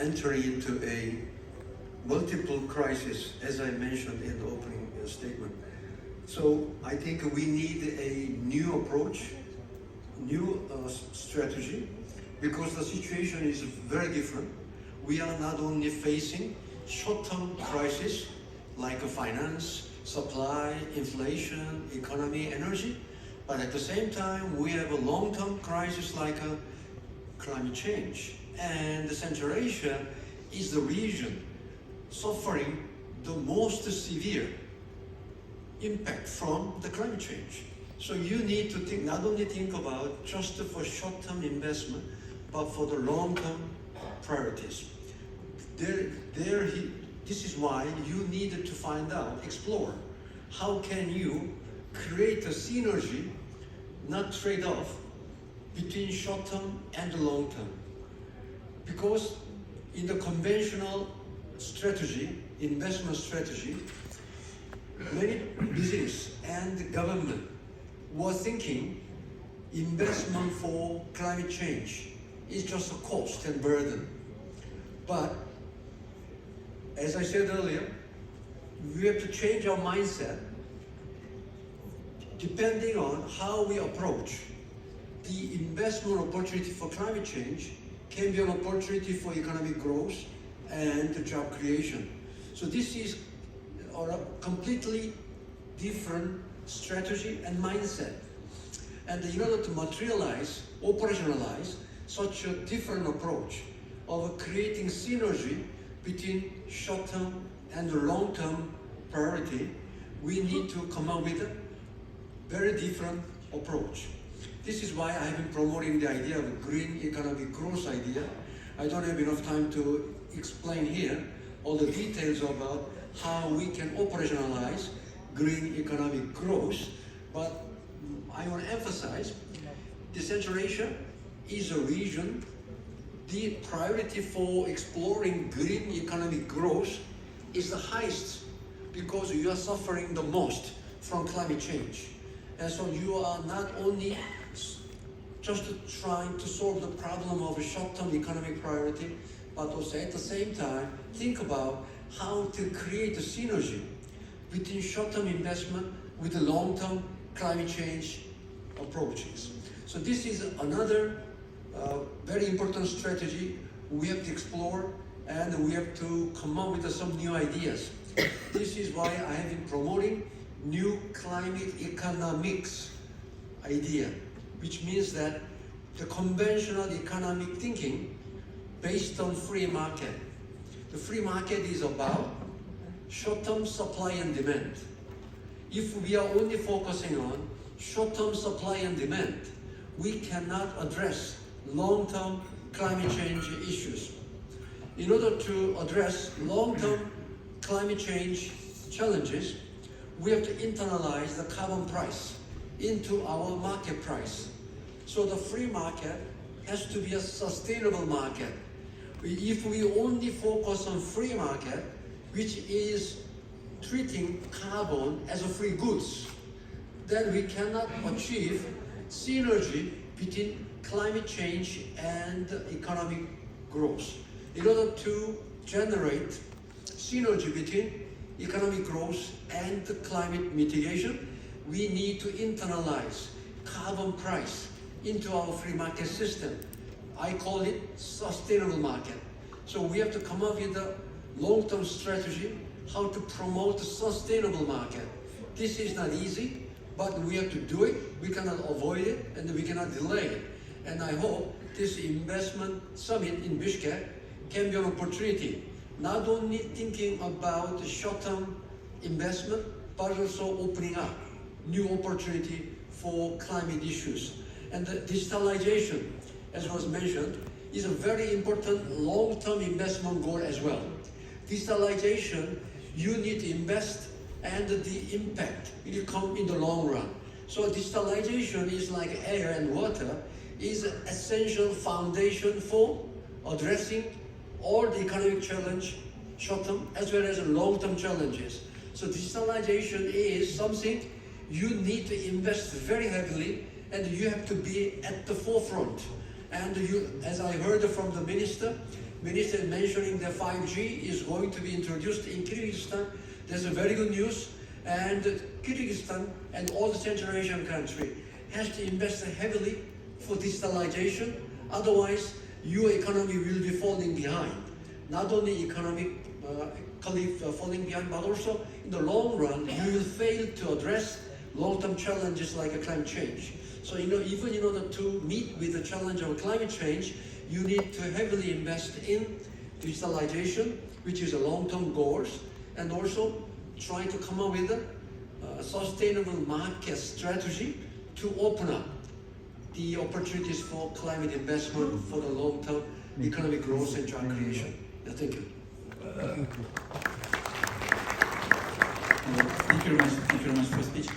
entering into a multiple crisis, as I mentioned in the opening statement. So I think we need a new approach, new strategy, because the situation is very different. We are not only facing short-term crisis like finance, supply, inflation, economy, energy, but at the same time we have a long-term crisis like climate change. And Central Asia is the region suffering the most severe impact from the climate change. So you need to think, not only think about just for short-term investment, but for the long-term priorities. This is why you need to find out, explore, how can you create a synergy, not trade-off, between short-term and the long-term. Because in the conventional strategy, investment strategy, many business and government were thinking investment for climate change is just a cost and burden. But as I said earlier, we have to change our mindset depending on how we approach. The investment opportunity for climate change can be an opportunity for economic growth and job creation. So this is a completely different strategy and mindset. And in order to materialize, operationalize such a different approach of creating synergy between short-term and long-term priority, we need to come up with a very different approach. This is why I have been promoting the idea of green economic growth idea. I don't have enough time to explain here all the details about how we can operationalize green economic growth, but I want to emphasize the Central Asia is a region. The priority for exploring green economic growth is the highest because you are suffering the most from climate change. And so you are not only just trying to solve the problem of a short-term economic priority, but also at the same time think about how to create a synergy between short-term investment with the long-term climate change approaches. So this is another very important strategy we have to explore, and we have to come up with some new ideas. This is why I have been promoting new climate economics idea, which means that the conventional economic thinking based on free market. The free market is about short-term supply and demand. If we are only focusing on short-term supply and demand, we cannot address long-term climate change issues. In order to address long-term climate change challenges, we have to internalize the carbon price into our market price. So the free market has to be a sustainable market. If we only focus on free market, which is treating carbon as a free goods, then we cannot achieve synergy between climate change and economic growth. In order to generate synergy between economic growth and climate mitigation, we need to internalize carbon price into our free market system. I call it sustainable market. So we have to come up with a long-term strategy how to promote a sustainable market. This is not easy, but we have to do it. We cannot avoid it, and we cannot delay it. And I hope this investment summit in Bishkek can be an opportunity, not only thinking about the short-term investment, but also opening up new opportunity for climate issues. And the digitalization, as was mentioned, is a very important long-term investment goal as well. Digitalization, you need to invest, and the impact will come in the long run. So digitalization is like air and water, is an essential foundation for addressing all the economic challenge, short-term as well as long-term challenges. So digitalization is something you need to invest very heavily, and you have to be at the forefront. And you, as I heard from the minister, Minister is mentioning that 5G is going to be introduced in Kyrgyzstan. That's a very good news. And Kyrgyzstan and all the Central Asian country has to invest heavily for digitalization. Otherwise, your economy will be falling behind. Not only economically falling behind, but also in the long run, you will fail to address long-term challenges like climate change. So even in order to meet with the challenge of climate change, you need to heavily invest in digitalization, which is a long-term goal, and also try to come up with a sustainable market strategy to open up the opportunities for climate investment for the long-term economic growth and job creation. Yeah, thank you. Thank you very much for the speech.